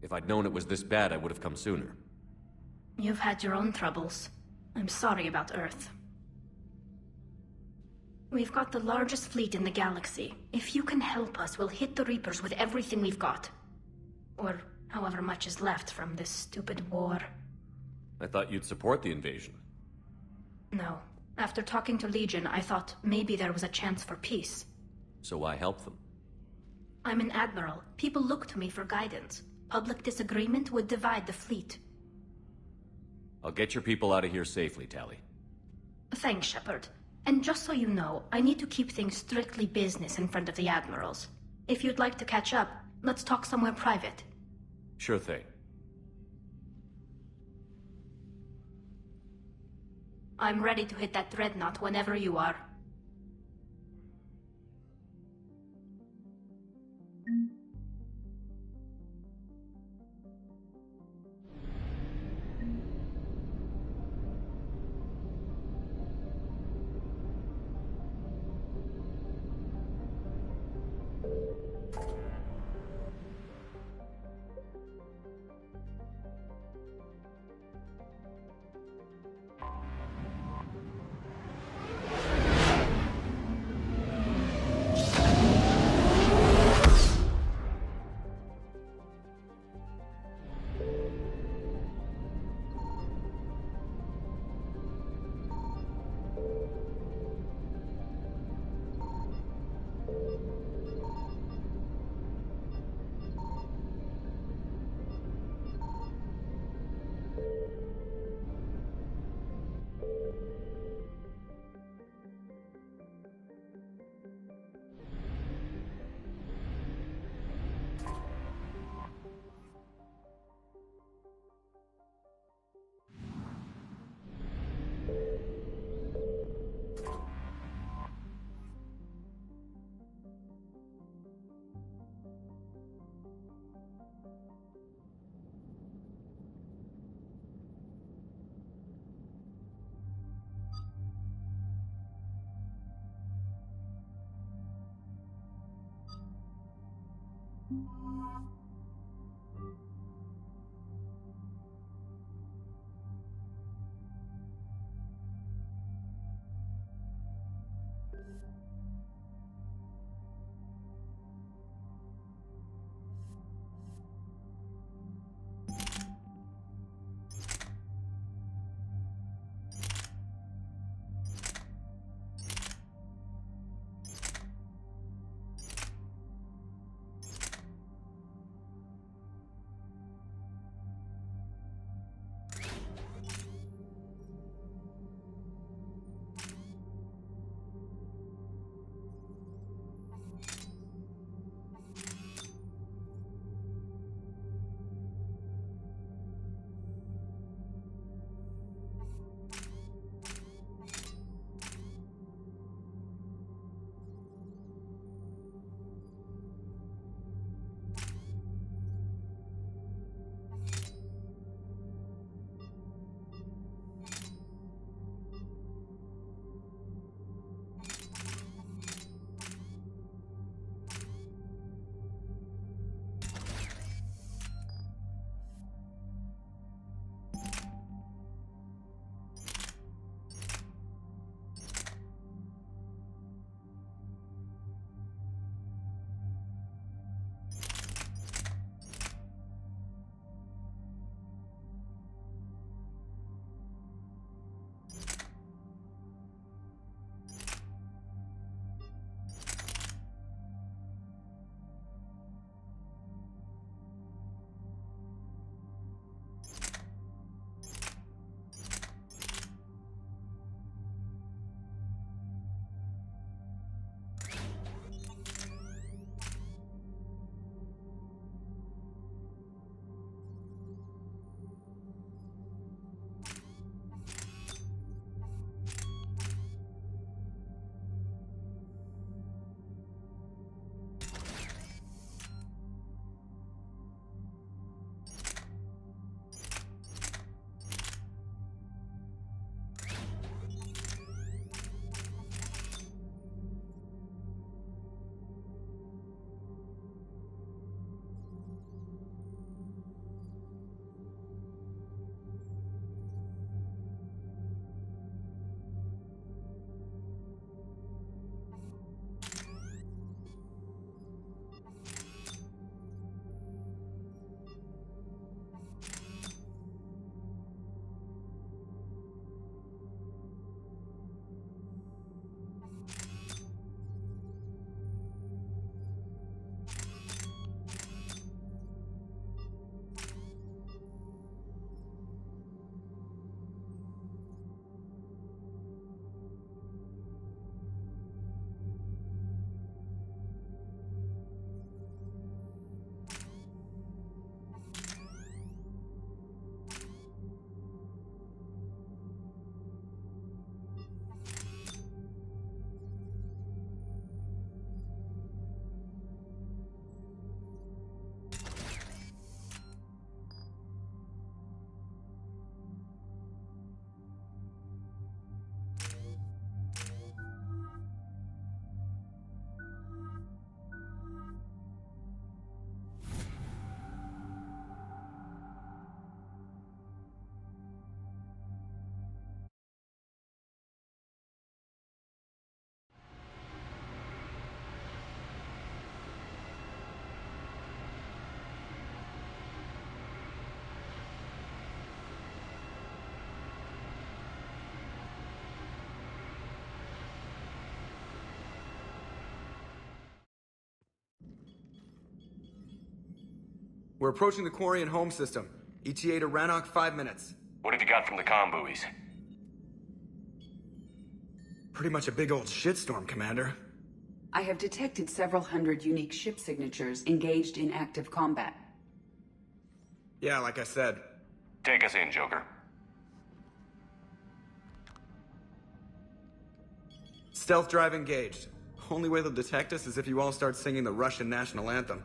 If I'd known it was this bad, I would have come sooner. You've had your own troubles. I'm sorry about Earth. We've got the largest fleet in the galaxy. If you can help us, we'll hit the Reapers with everything we've got. Or however much is left from this stupid war. I thought you'd support the invasion. No. After talking to Legion, I thought maybe there was a chance for peace. So why help them? I'm an admiral. People look to me for guidance. Public disagreement would divide the fleet. I'll get your people out of here safely, Tali. Thanks, Shepard. And just so you know, I need to keep things strictly business in front of the admirals. If you'd like to catch up, let's talk somewhere private. Sure thing. I'm ready to hit that dreadnought whenever you are. We're approaching the Quarian home system. ETA to Rannoch, 5 minutes. What have you got from the comm buoys? Pretty much a big old shitstorm, Commander. I have detected several hundred unique ship signatures engaged in active combat. Yeah, like I said. Take us in, Joker. Stealth drive engaged. Only way they'll detect us is if you all start singing the Russian national anthem.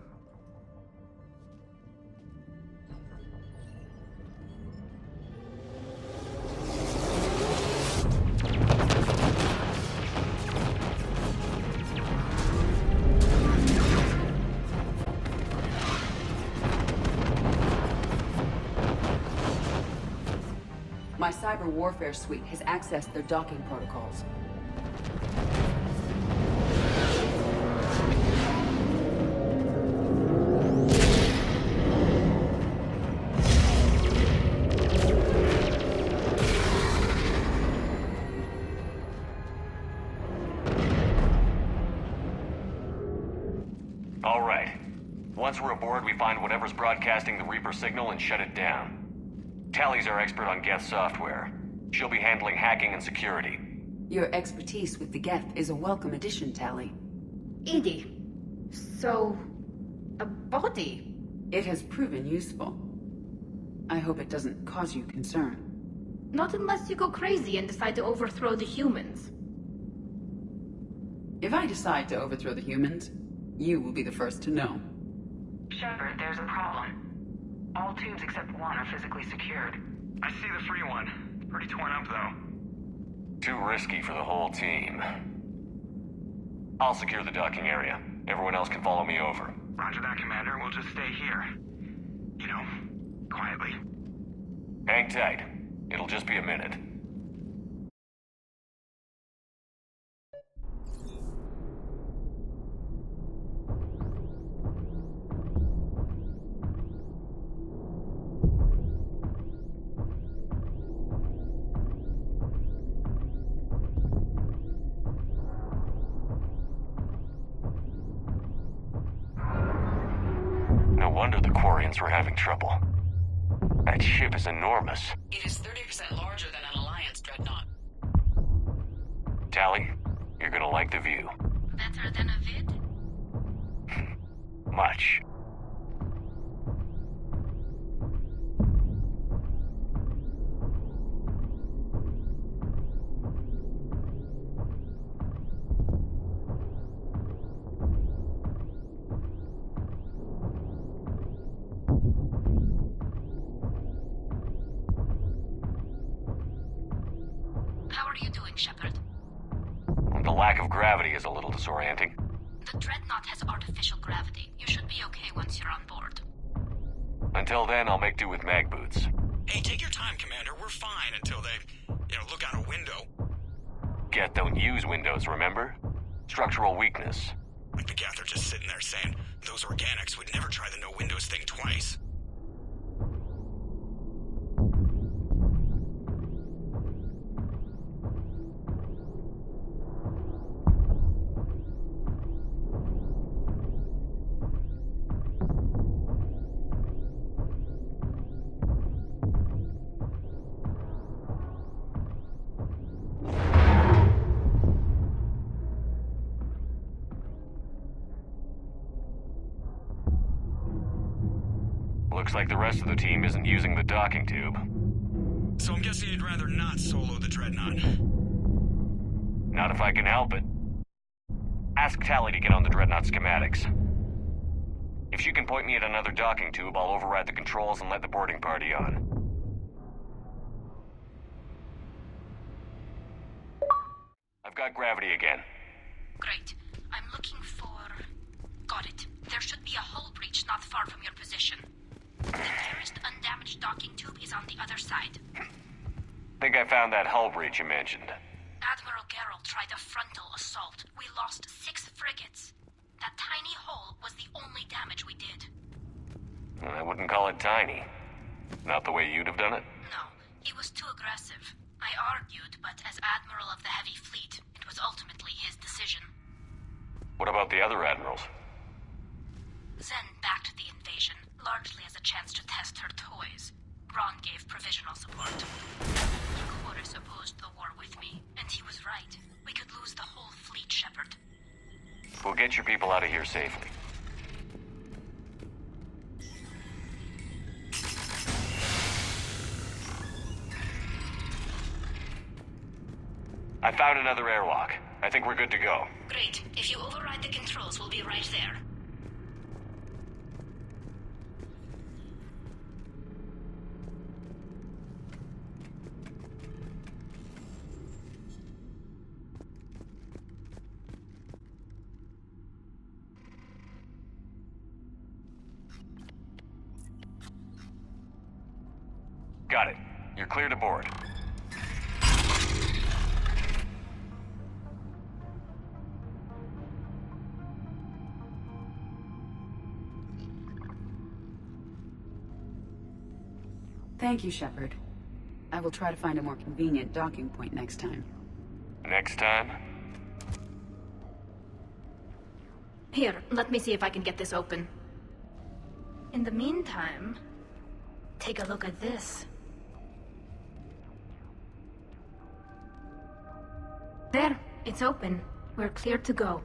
My cyber warfare suite has accessed their docking protocols. All right. Once we're aboard, we find whatever's broadcasting the Reaper signal and shut it down. Tali's our expert on Geth software. She'll be handling hacking and security. Your expertise with the Geth is a welcome addition, Tali. Edie, so... a body? It has proven useful. I hope it doesn't cause you concern. Not unless you go crazy and decide to overthrow the humans. If I decide to overthrow the humans, you will be the first to know. Shepard, there's a problem. All tubes except one are physically secured. I see the free one. Pretty torn up, though. Too risky for the whole team. I'll secure the docking area. Everyone else can follow me over. Roger that, Commander. We'll just stay here. You know, quietly. Hang tight. It'll just be a minute. No wonder the Quarians were having trouble. That ship is enormous. It is 30% larger than an Alliance dreadnought. Tali, you're gonna like the view. Better than a vid? Much. How are you doing, Shepard? The lack of gravity is a little disorienting. The Dreadnought has artificial gravity. You should be okay once you're on board. Until then, I'll make do with mag boots. Hey, take your time, Commander. We're fine until they, look out a window. Geth don't use windows, remember? Structural weakness. Like the Geth are just sitting there saying, those organics would never try the no windows thing twice. Looks like the rest of the team isn't using the docking tube. So I'm guessing you'd rather not solo the Dreadnought. Not if I can help it. Ask Tali to get on the Dreadnought schematics. If she can point me at another docking tube, I'll override the controls and let the boarding party on. I've got gravity again. Great. I'm looking for... Got it. There should be a hull breach not far from your position. The nearest undamaged docking tube is on the other side. Think I found that hull breach you mentioned. Admiral Geralt tried a frontal assault. We lost 6 frigates. That tiny hole was the only damage we did. I wouldn't call it tiny. Not the way you'd have done it? No, he was too aggressive. I argued, but as Admiral of the Heavy Fleet, it was ultimately his decision. What about the other admirals? Zen backed the invasion, largely as a chance to test her toys. Ron gave provisional support. Quarians opposed the war with me, and he was right. We could lose the whole fleet, Shepard. We'll get your people out of here safely. I found another airlock. I think we're good to go. Great. If you override the controls, we'll be right there. Got it. You're clear to board. Thank you, Shepard. I will try to find a more convenient docking point next time. Next time? Here, let me see if I can get this open. In the meantime, take a look at this. There, it's open. We're clear to go.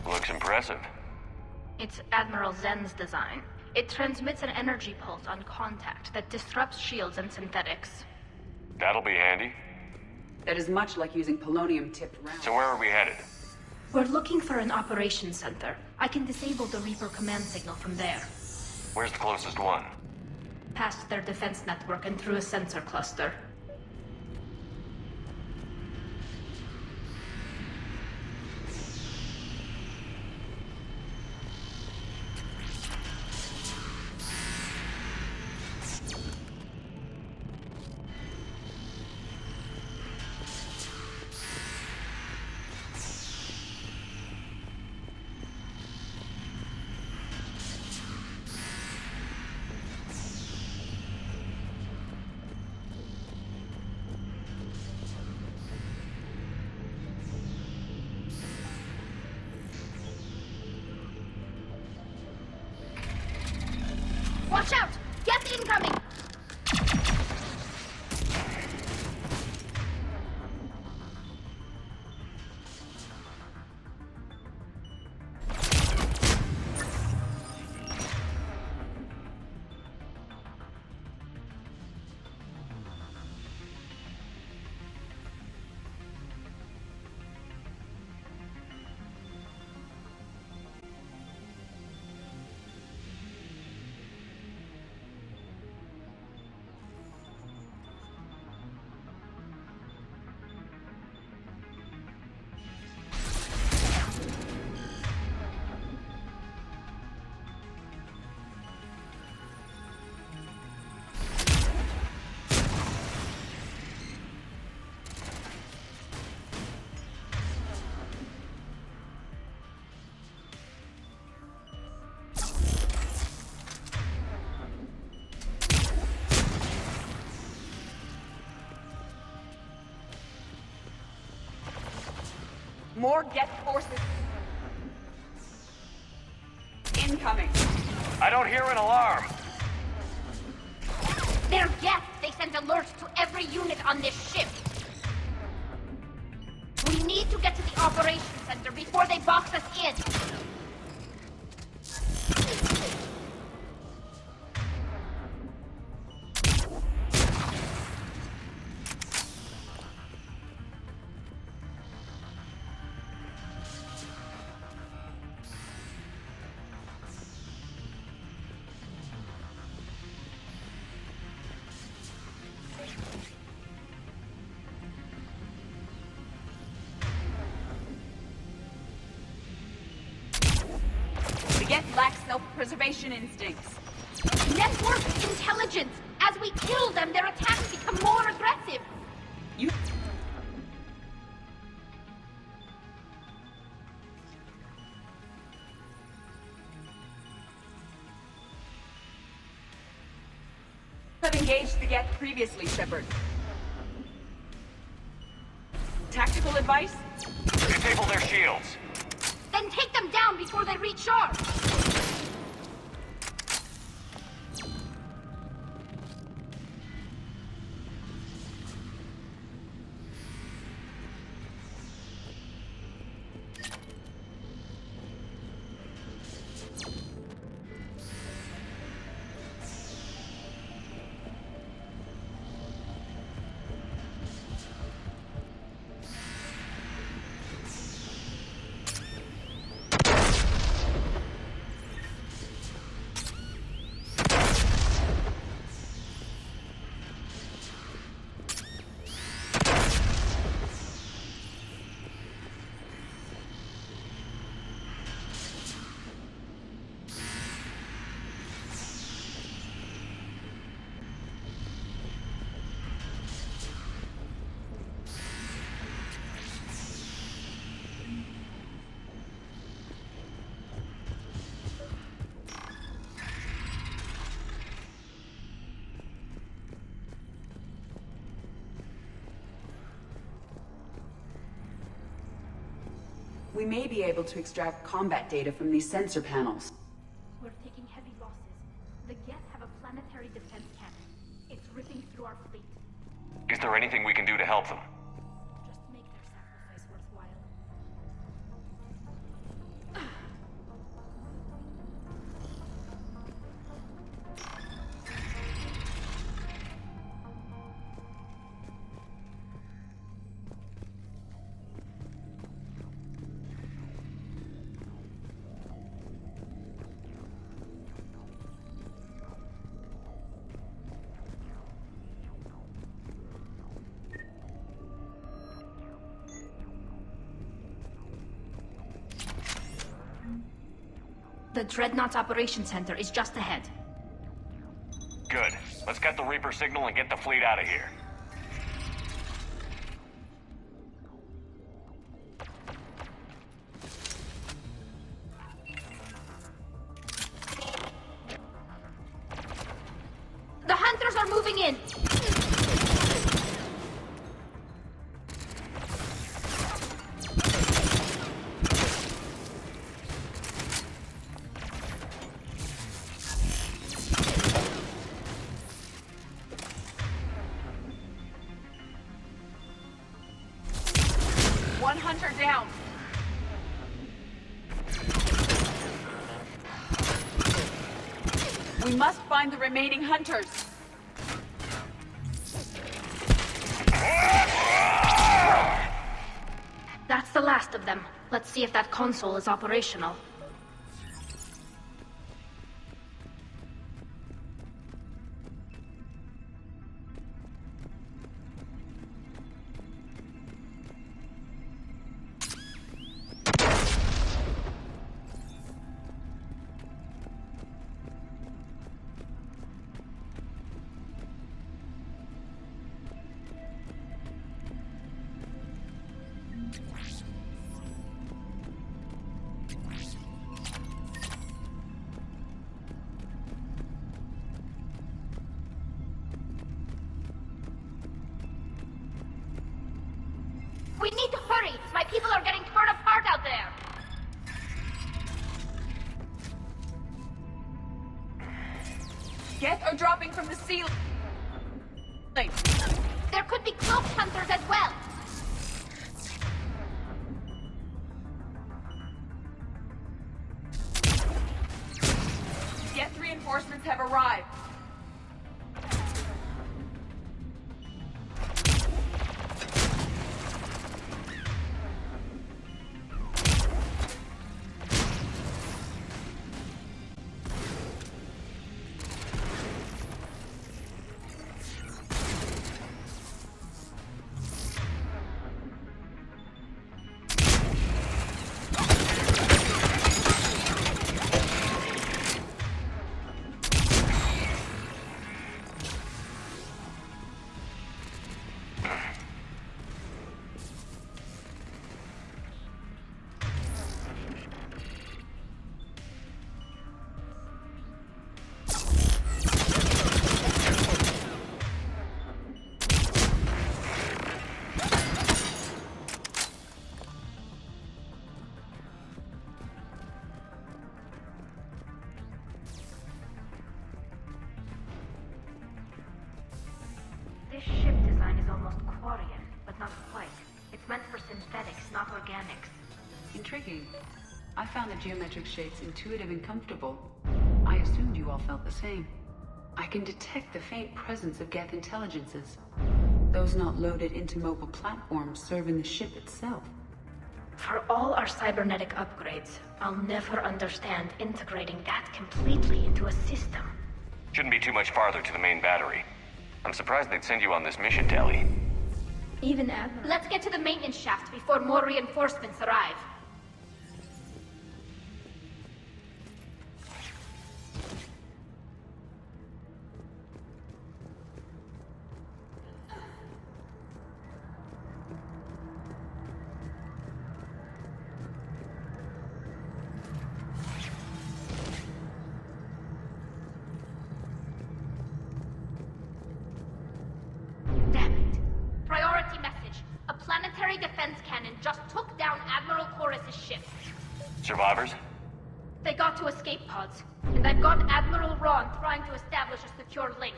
Looks impressive. It's Admiral Zen's design. It transmits an energy pulse on contact that disrupts shields and synthetics. That'll be handy. That is much like using polonium-tipped rounds. So where are we headed? We're looking for an operations center. I can disable the Reaper command signal from there. Where's the closest one? Past their defense network and through a sensor cluster. Watch out! Get incoming! More Geth forces. Incoming. I don't hear an alarm. They're Geth! They sent alerts to every unit on this ship! Operations Center before they box us in! Get lack self-preservation instincts. Network intelligence! As we kill them, their attacks become more aggressive! You... have engaged the Geth previously, Shepard. Tactical advice? Disable their shields. Then take them down before they reach shore! We may be able to extract combat data from these sensor panels. We're taking heavy losses. The Geth have a planetary defense cannon. It's ripping through our fleet. Is there anything we can do to help them? Just make their sacrifice worthwhile. The Dreadnought's Operations Center is just ahead. Good. Let's get the Reaper signal and get the fleet out of here. The Hunters are moving in! One hunter down. We must find the remaining hunters. That's the last of them. Let's see if that console is operational. We need to hurry! My people are getting torn apart out there! Geth are dropping from the ceiling. There could be cloak hunters as well! organics. Intriguing. I found the geometric shapes intuitive and comfortable. I assumed you all felt the same. I can detect the faint presence of Geth intelligences. Those not loaded into mobile platforms serving the ship itself. For all our cybernetic upgrades, I'll never understand integrating that completely into a system. Shouldn't be too much farther to the main battery. I'm surprised they'd send you on this mission, Tali. Even Admiral. Let's get to the maintenance shaft before more reinforcements arrive. Damn it. Priority message. A planetary defense cannon just took down Admiral Chorus's ship. Survivors? They got to escape pods, and I've got Admiral Ron trying to establish a secure link.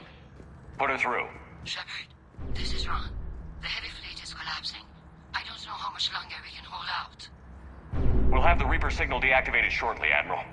Put her through. Shepard, this is Ron. The heavy fleet is collapsing. I don't know how much longer we can hold out. We'll have the Reaper signal deactivated shortly, Admiral.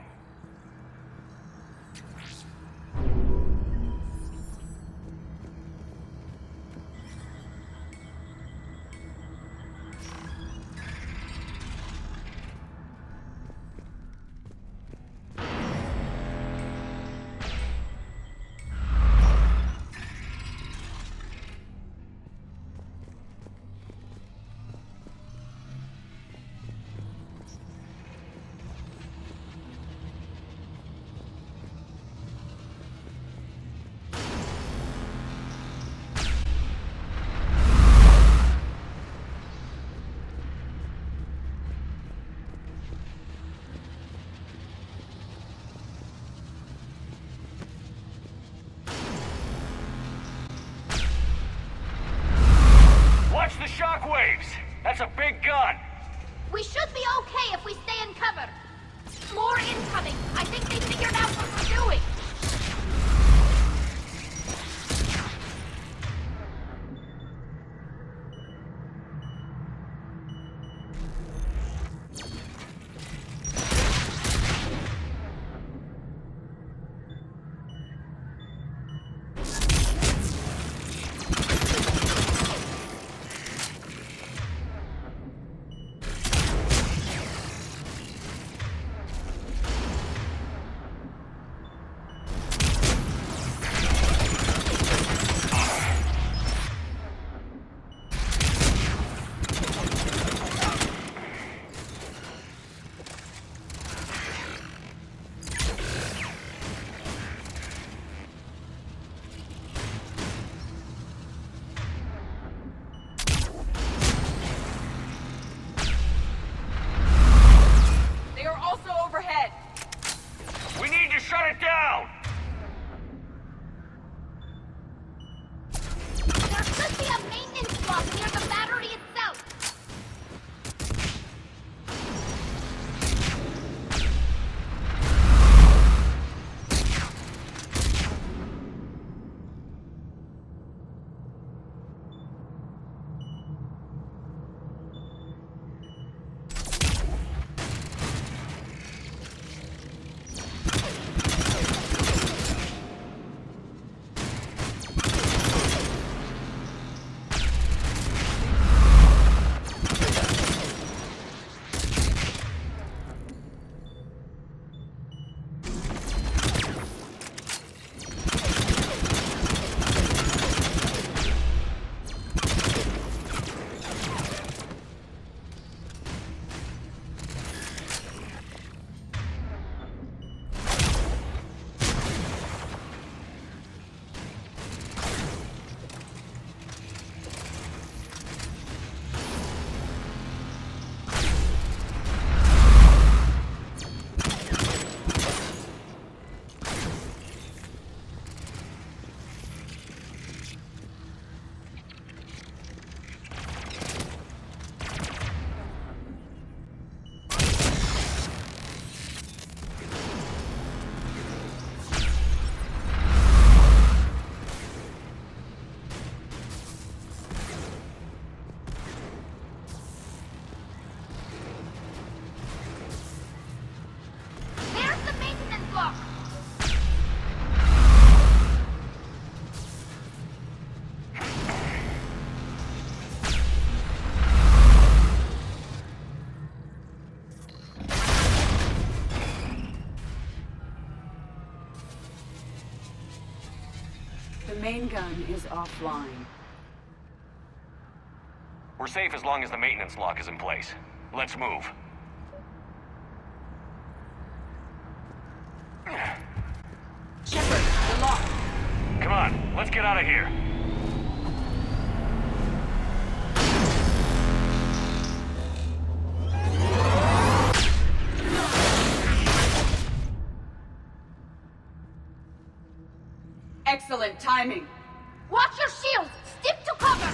main gun is offline. We're safe as long as the maintenance lock is in place. Let's move. Shepard, the lock. Come on, let's get out of here. Excellent timing. Watch your shields! Stick to cover!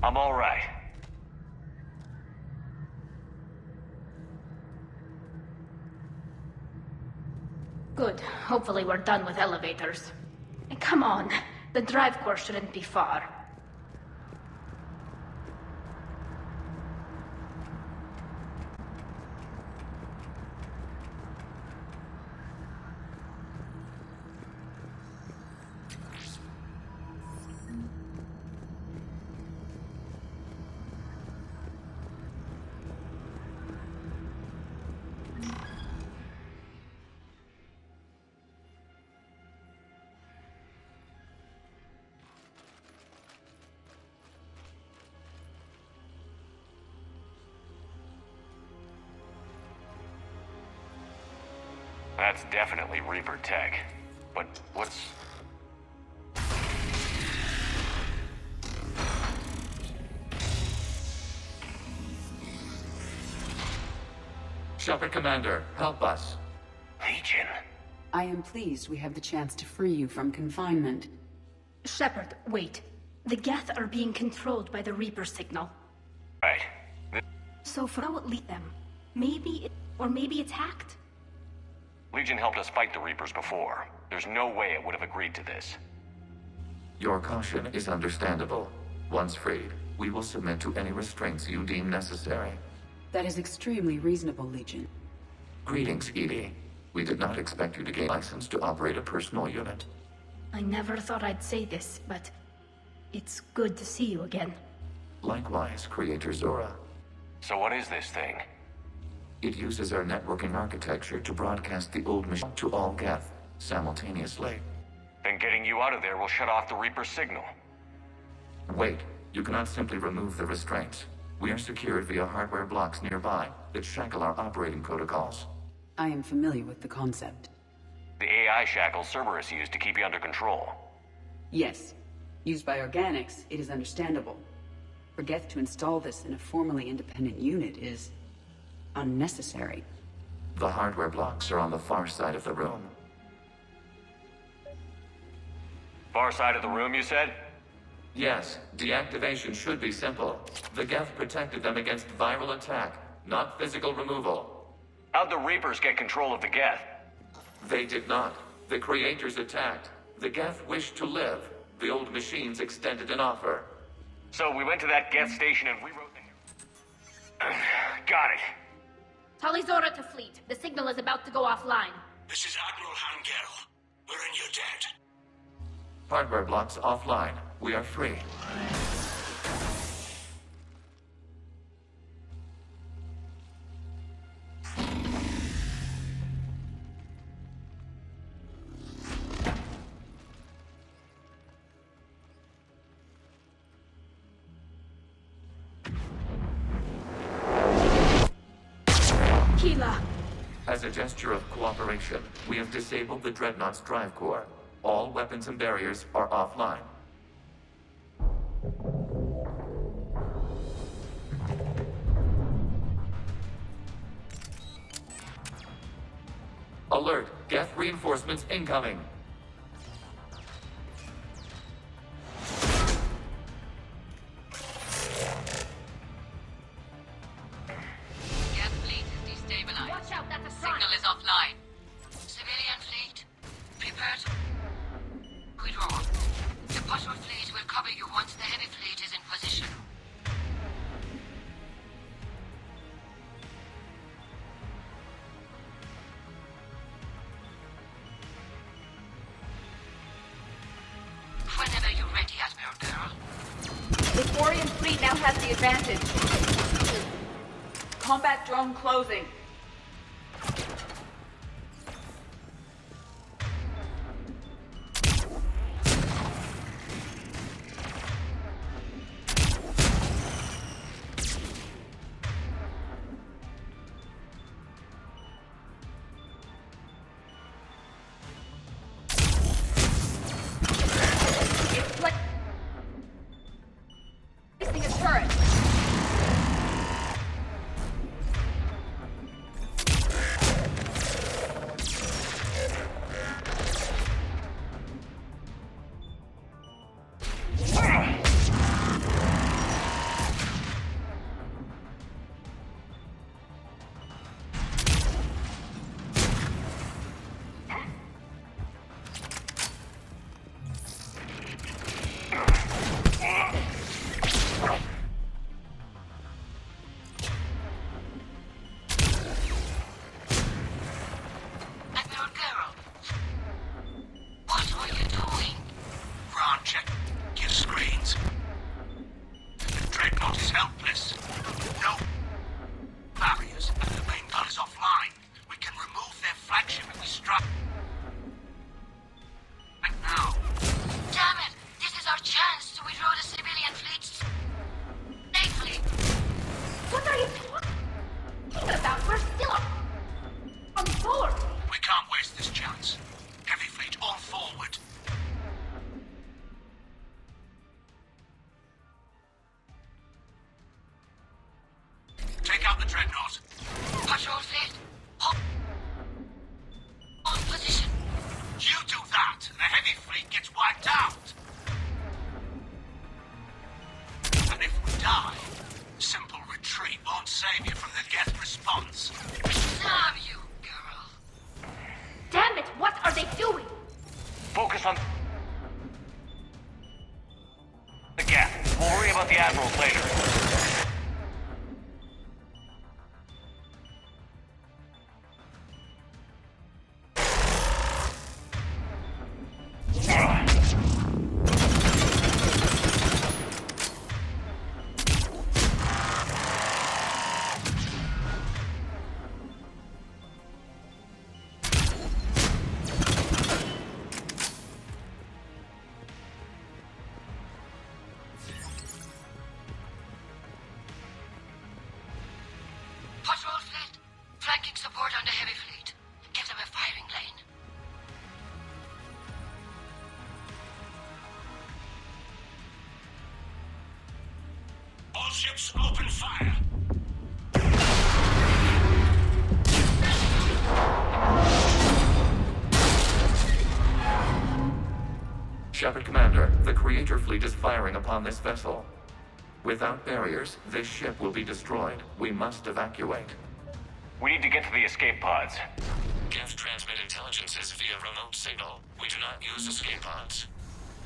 I'm all right. Good. Hopefully we're done with elevators. Come on. The drive course shouldn't be far. That's definitely Reaper tech. But what's... Shepard Commander, help us. Legion? I am pleased we have the chance to free you from confinement. Shepard, wait. The Geth are being controlled by the Reaper signal. Right. So for now, lead them. Maybe it's hacked? Legion helped us fight the Reapers before. There's no way it would have agreed to this. Your caution is understandable. Once freed, we will submit to any restraints you deem necessary. That is extremely reasonable, Legion. Greetings, Edie. We did not expect you to gain license to operate a personal unit. I never thought I'd say this, but it's good to see you again. Likewise, Creator Zora. So what is this thing? It uses our networking architecture to broadcast the old machine to all Geth simultaneously. Then getting you out of there will shut off the Reaper signal. Wait, you cannot simply remove the restraints. We are secured via hardware blocks nearby that shackle our operating protocols. I am familiar with the concept. The AI shackles Cerberus used to keep you under control. Yes. Used by organics, it is understandable. For Geth to install this in a formally independent unit is unnecessary. The hardware blocks are on the far side of the room. Far side of the room, you said? Yes, deactivation should be simple. The Geth protected them against viral attack, not physical removal. How'd the Reapers get control of the Geth? They did not. The Creators attacked. The Geth wished to live. The old machines extended an offer. So we went to that Geth station and rewrote the... Got it. Tali'Zorha to fleet. The signal is about to go offline. This is Admiral Hangel. We're in your debt. Hardware blocks offline. We are free. As a gesture of cooperation, we have disabled the Dreadnought's drive core. All weapons and barriers are offline. Alert! Geth reinforcements incoming! Whenever you're ready, Admiral Girl. The Quarian fleet now has the advantage. Combat drone closing. the admirals later. Patrol fleet, flanking support on the heavy fleet. Give them a firing lane. All ships open fire. Shepard Commander, the Creator fleet is firing upon this vessel. Without barriers, this ship will be destroyed. We must evacuate. We need to get to the escape pods. Geth transmit intelligences via remote signal. We do not use escape pods.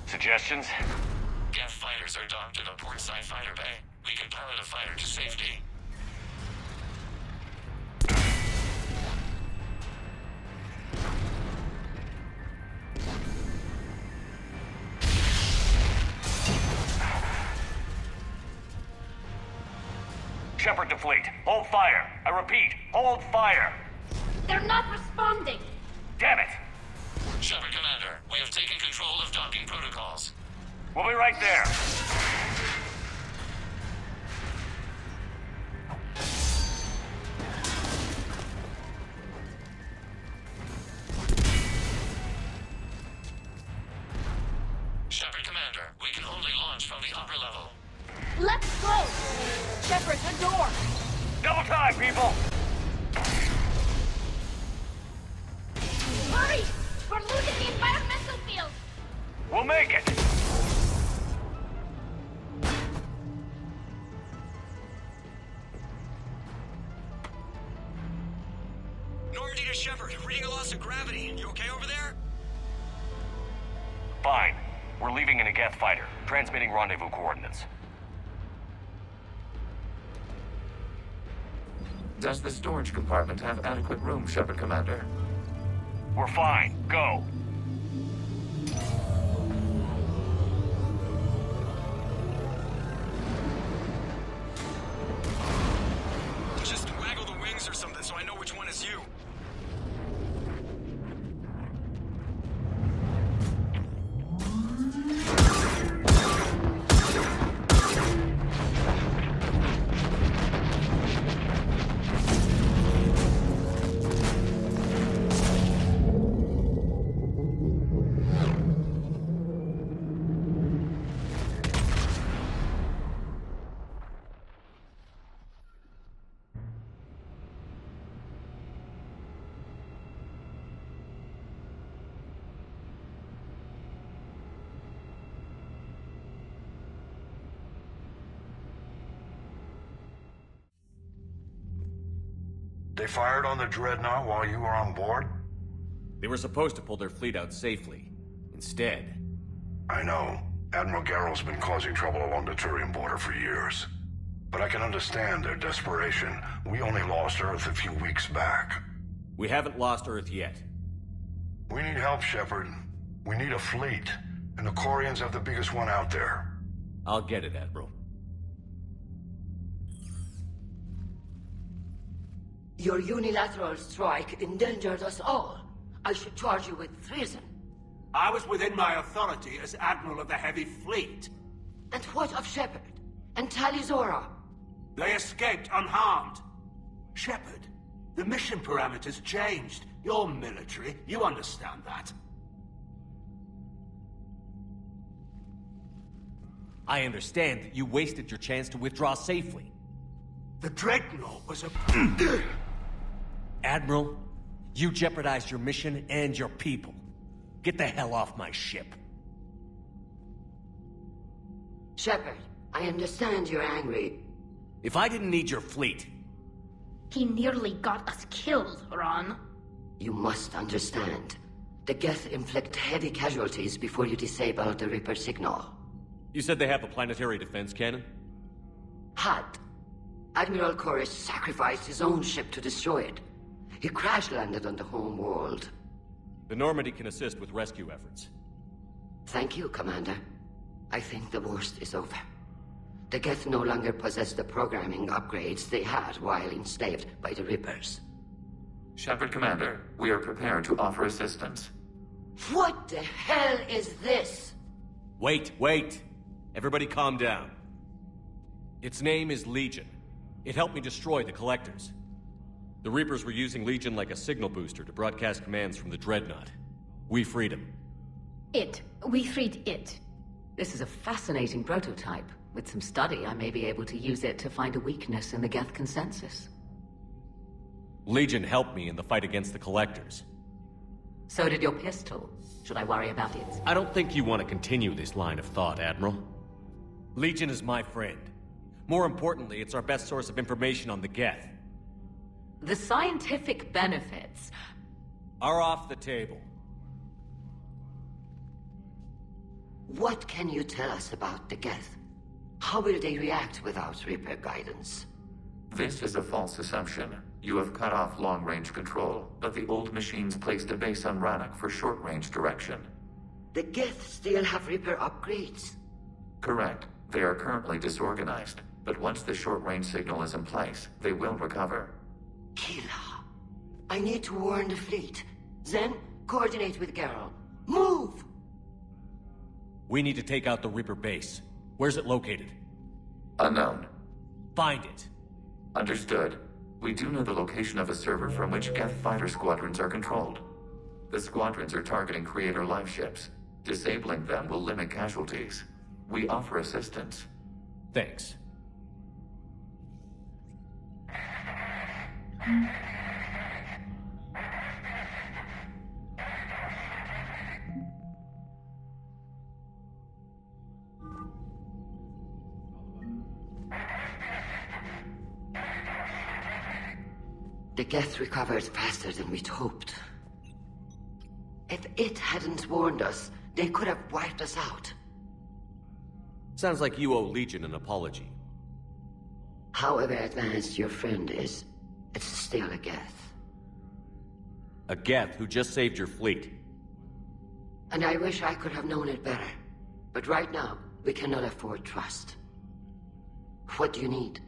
Suggestions? Geth fighters are docked in a portside fighter bay. We can pilot a fighter to safety. Shepard to fleet. Hold fire. I repeat, hold fire. They're not responding! Damn it! Shepard Commander, we have taken control of docking protocols. We'll be right there. Shepard Commander, we can only launch from the upper level. Let's go! Shepard, the door! Double time, people! Hurry! We're losing the environmental field! We'll make it! Normandy to Shepard, reading a loss of gravity. You okay over there? Fine. We're leaving in a Geth fighter, transmitting rendezvous coordinates. Does the storage compartment have adequate room, Shepard Commander? We're fine. Go. Just waggle the wings or something so I know which one is you. They fired on the Dreadnought while you were on board? They were supposed to pull their fleet out safely. Instead... I know. Admiral Garrow's been causing trouble along the Turian border for years. But I can understand their desperation. We only lost Earth a few weeks back. We haven't lost Earth yet. We need help, Shepard. We need a fleet. And the Quarians have the biggest one out there. I'll get it, Admiral. Your unilateral strike endangered us all. I should charge you with treason. I was within my authority as Admiral of the Heavy Fleet. And what of Shepard? And Tali'Zorha? They escaped unharmed. Shepard, the mission parameters changed. You're military, you understand that. I understand that you wasted your chance to withdraw safely. The Dreadnought was a... Admiral, you jeopardized your mission and your people. Get the hell off my ship. Shepard, I understand you're angry. If I didn't need your fleet... He nearly got us killed, Ron. You must understand. The Geth inflict heavy casualties before you disable the Reaper signal. You said they have a planetary defense cannon? Had. Admiral Chorus sacrificed his own ship to destroy it. He crash-landed on the home world. The Normandy can assist with rescue efforts. Thank you, Commander. I think the worst is over. The Geth no longer possess the programming upgrades they had while enslaved by the Reapers. Shepard, Commander, we are prepared to offer assistance. What the hell is this? Wait. Everybody calm down. Its name is Legion. It helped me destroy the Collectors. The Reapers were using Legion like a signal booster to broadcast commands from the Dreadnought. We freed him. We freed it. This is a fascinating prototype. With some study, I may be able to use it to find a weakness in the Geth consensus. Legion helped me in the fight against the Collectors. So did your pistol. Should I worry about it? I don't think you want to continue this line of thought, Admiral. Legion is my friend. More importantly, it's our best source of information on the Geth. The scientific benefits are off the table. What can you tell us about the Geth? How will they react without Reaper guidance? This is a false assumption. You have cut off long-range control, but the old machines placed a base on Rannoch for short-range direction. The Geth still have Reaper upgrades? Correct. They are currently disorganized, but once the short-range signal is in place, they will recover. Kila, I need to warn the fleet. Then, coordinate with Geralt. Move! We need to take out the Reaper base. Where's it located? Unknown. Find it. Understood. We do know the location of a server from which Geth fighter squadrons are controlled. The squadrons are targeting Creator live ships. Disabling them will limit casualties. We offer assistance. Thanks. The Geth recovered faster than we'd hoped. If it hadn't warned us, they could have wiped us out. Sounds like you owe Legion an apology. However advanced your friend is, it's still a Geth. A Geth who just saved your fleet. And I wish I could have known it better. But right now, we cannot afford trust. What do you need?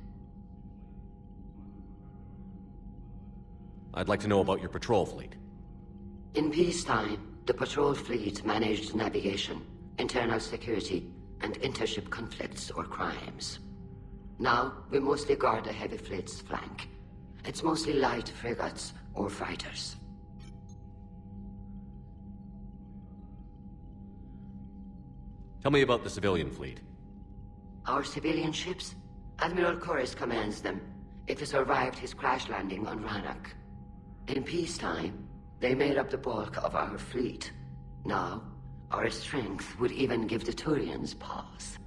I'd like to know about your patrol fleet. In peacetime, the patrol fleet managed navigation, internal security, and intership conflicts or crimes. Now, we mostly guard the heavy fleet's flank. It's mostly light frigates or fighters. Tell me about the civilian fleet. Our civilian ships? Admiral Chorus commands them. It survived his crash landing on Rannoch. In peacetime, they made up the bulk of our fleet. Now, our strength would even give the Turians pause.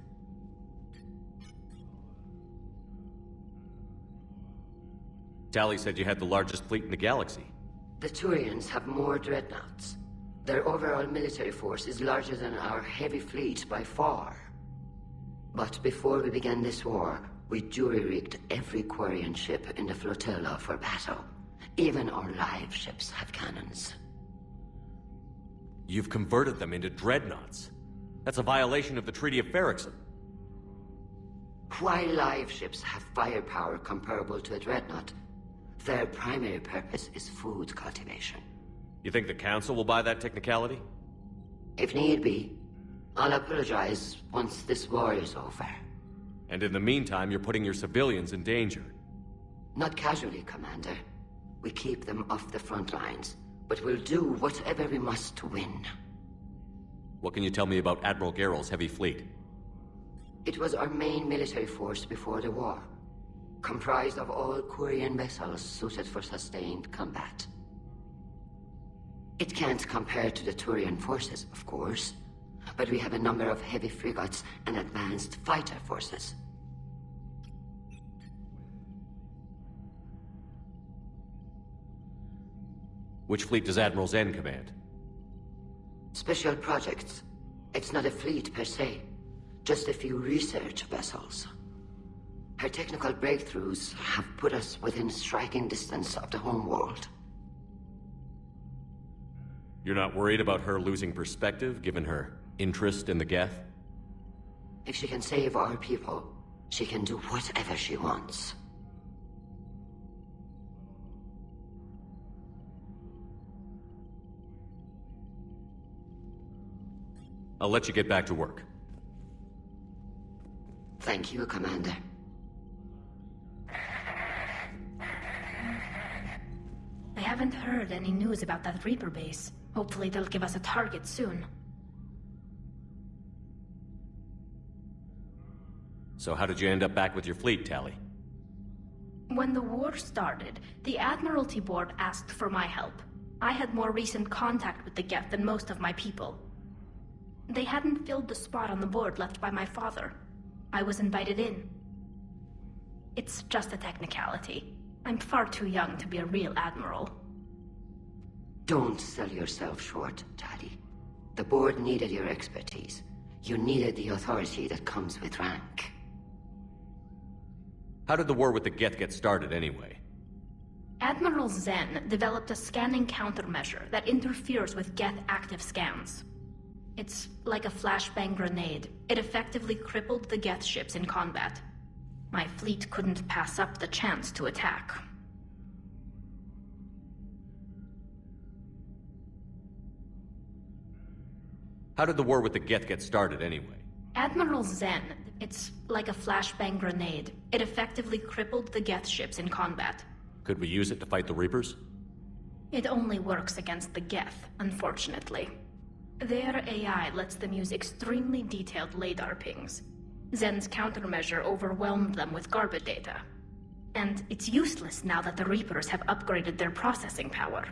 Tali said you had the largest fleet in the galaxy. The Turians have more dreadnoughts. Their overall military force is larger than our heavy fleet by far. But before we began this war, we jury-rigged every Quarian ship in the flotilla for battle. Even our live ships have cannons. You've converted them into dreadnoughts. That's a violation of the Treaty of Ferrixon. While live ships have firepower comparable to a dreadnought, their primary purpose is food cultivation. You think the Council will buy that technicality? If need be, I'll apologize once this war is over. And in the meantime, you're putting your civilians in danger. Not casually, Commander. We keep them off the front lines, but we'll do whatever we must to win. What can you tell me about Admiral Geralt's heavy fleet? It was our main military force before the war, comprised of all Quarian vessels suited for sustained combat. It can't compare to the Turian forces, of course, but we have a number of heavy frigates and advanced fighter forces. Which fleet does Admiral Zen command? Special projects. It's not a fleet per se, just a few research vessels. Her technical breakthroughs have put us within striking distance of the homeworld. You're not worried about her losing perspective, given her interest in the Geth? If she can save our people, she can do whatever she wants. I'll let you get back to work. Thank you, Commander. I haven't heard any news about that Reaper base. Hopefully they'll give us a target soon. So how did you end up back with your fleet, Tali? When the war started, the Admiralty Board asked for my help. I had more recent contact with the Geth than most of my people. They hadn't filled the spot on the board left by my father. I was invited in. It's just a technicality. I'm far too young to be a real admiral. Don't sell yourself short, Tali. The board needed your expertise. You needed the authority that comes with rank. How did the war with the Geth get started, anyway? Admiral Zen developed a scanning countermeasure that interferes with Geth active scans. It's like a flashbang grenade. It effectively crippled the Geth ships in combat. My fleet couldn't pass up the chance to attack. How did the war with the Geth get started, anyway? Admiral Zen, it's like a flashbang grenade. It effectively crippled the Geth ships in combat. Could we use it to fight the Reapers? It only works against the Geth, unfortunately. Their AI lets them use extremely detailed LADAR pings. Zen's countermeasure overwhelmed them with garbage data. And it's useless now that the Reapers have upgraded their processing power.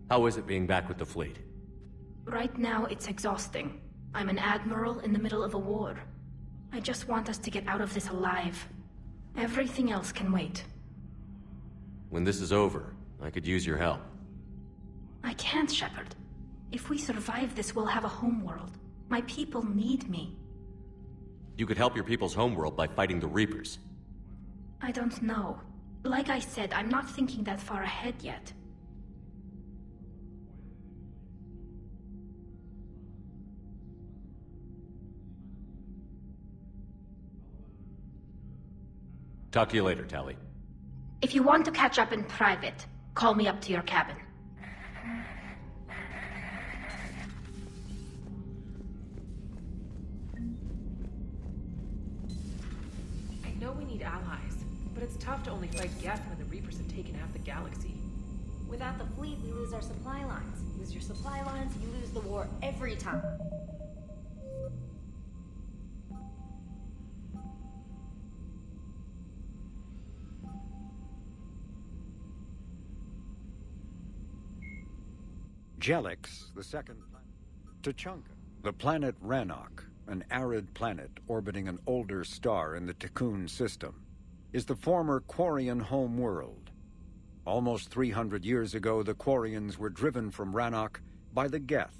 How is it being back with the fleet? Right now, it's exhausting. I'm an admiral in the middle of a war. I just want us to get out of this alive. Everything else can wait. When this is over, I could use your help. I can't, Shepard. If we survive this, we'll have a homeworld. My people need me. You could help your people's homeworld by fighting the Reapers. I don't know. Like I said, I'm not thinking that far ahead yet. Talk to you later, Tali. If you want to catch up in private, call me up to your cabin. I know we need allies, but it's tough to only fight Geth when the Reapers have taken half the galaxy. Without the fleet, we lose our supply lines. Lose your supply lines, you lose the war every time. Jelix, the second planet. Tachanka, the planet Rannoch, an arid planet orbiting an older star in the Tikkun system, is the former Quarian home world. Almost 300 years ago, the Quarians were driven from Rannoch by the Geth,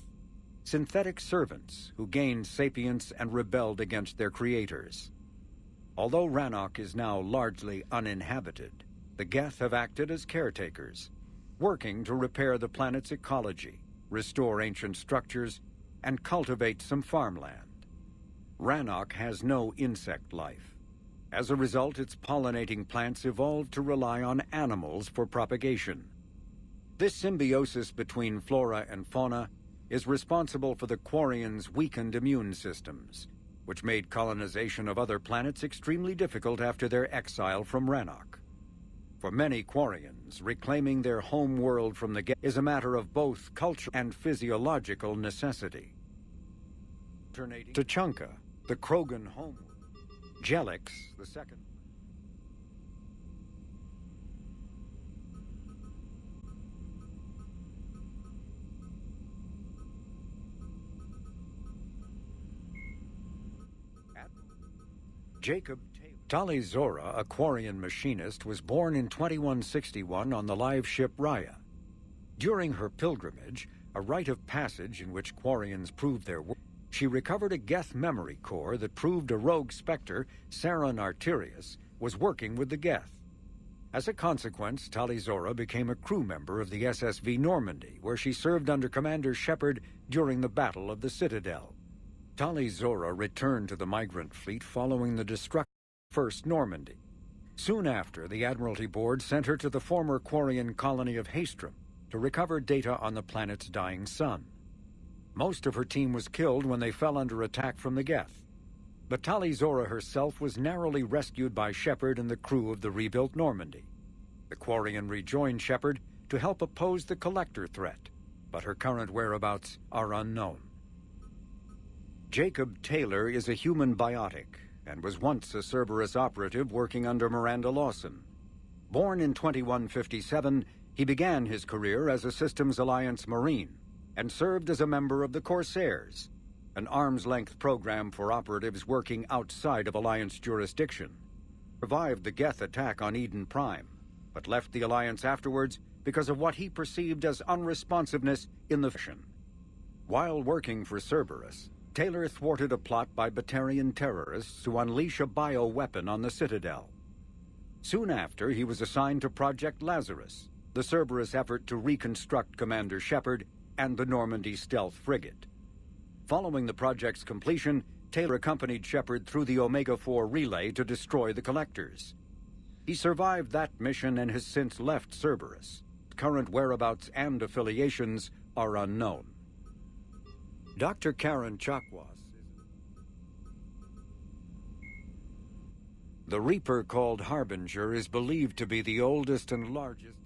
synthetic servants who gained sapience and rebelled against their creators. Although Rannoch is now largely uninhabited, the Geth have acted as caretakers, working to repair the planet's ecology, restore ancient structures, and cultivate some farmland. Rannoch has no insect life. As a result, its pollinating plants evolved to rely on animals for propagation. This symbiosis between flora and fauna is responsible for the Quarians' weakened immune systems, which made colonization of other planets extremely difficult after their exile from Rannoch. For many Quarians, reclaiming their home world from the Geth is a matter of both culture and physiological necessity. Tachanka, the Krogan home. Jelix, the second. Jacob Tali'Zorha, a Quarian machinist, was born in 2161 on the live ship Raya. During her pilgrimage, a rite of passage in which Quarians proved their worth, she recovered a Geth memory core that proved a rogue specter, Saren Arterius, was was working with the Geth. As a consequence, Tali'Zorha became a crew member of the SSV Normandy, where she served under Commander Shepard during the Battle of the Citadel. Tali'Zorha returned to the migrant fleet following the destruction of First Normandy. Soon after, the Admiralty Board sent her to the former Quarian colony of Haestrom to recover data on the planet's dying sun. Most of her team was killed when they fell under attack from the Geth. But Tali'Zorha herself was narrowly rescued by Shepard and the crew of the rebuilt Normandy. The Quarian rejoined Shepard to help oppose the Collector threat, but her current whereabouts are unknown. Jacob Taylor is a human biotic and was once a Cerberus operative working under Miranda Lawson. Born in 2157, he began his career as a Systems Alliance Marine and served as a member of the Corsairs, an arm's-length program for operatives working outside of Alliance jurisdiction. Survived the Geth attack on Eden Prime, but left the Alliance afterwards because of what he perceived as unresponsiveness in the mission. While working for Cerberus, Taylor thwarted a plot by Batarian terrorists to unleash a bioweapon on the Citadel. Soon after, he was assigned to Project Lazarus, the Cerberus effort to reconstruct Commander Shepard and the Normandy stealth frigate. Following the project's completion, Taylor accompanied Shepard through the Omega-4 relay to destroy the Collectors. He survived that mission and has since left Cerberus. Current whereabouts and affiliations are unknown. Dr. Karen Chakwas. The Reaper called Harbinger is believed to be the oldest and largest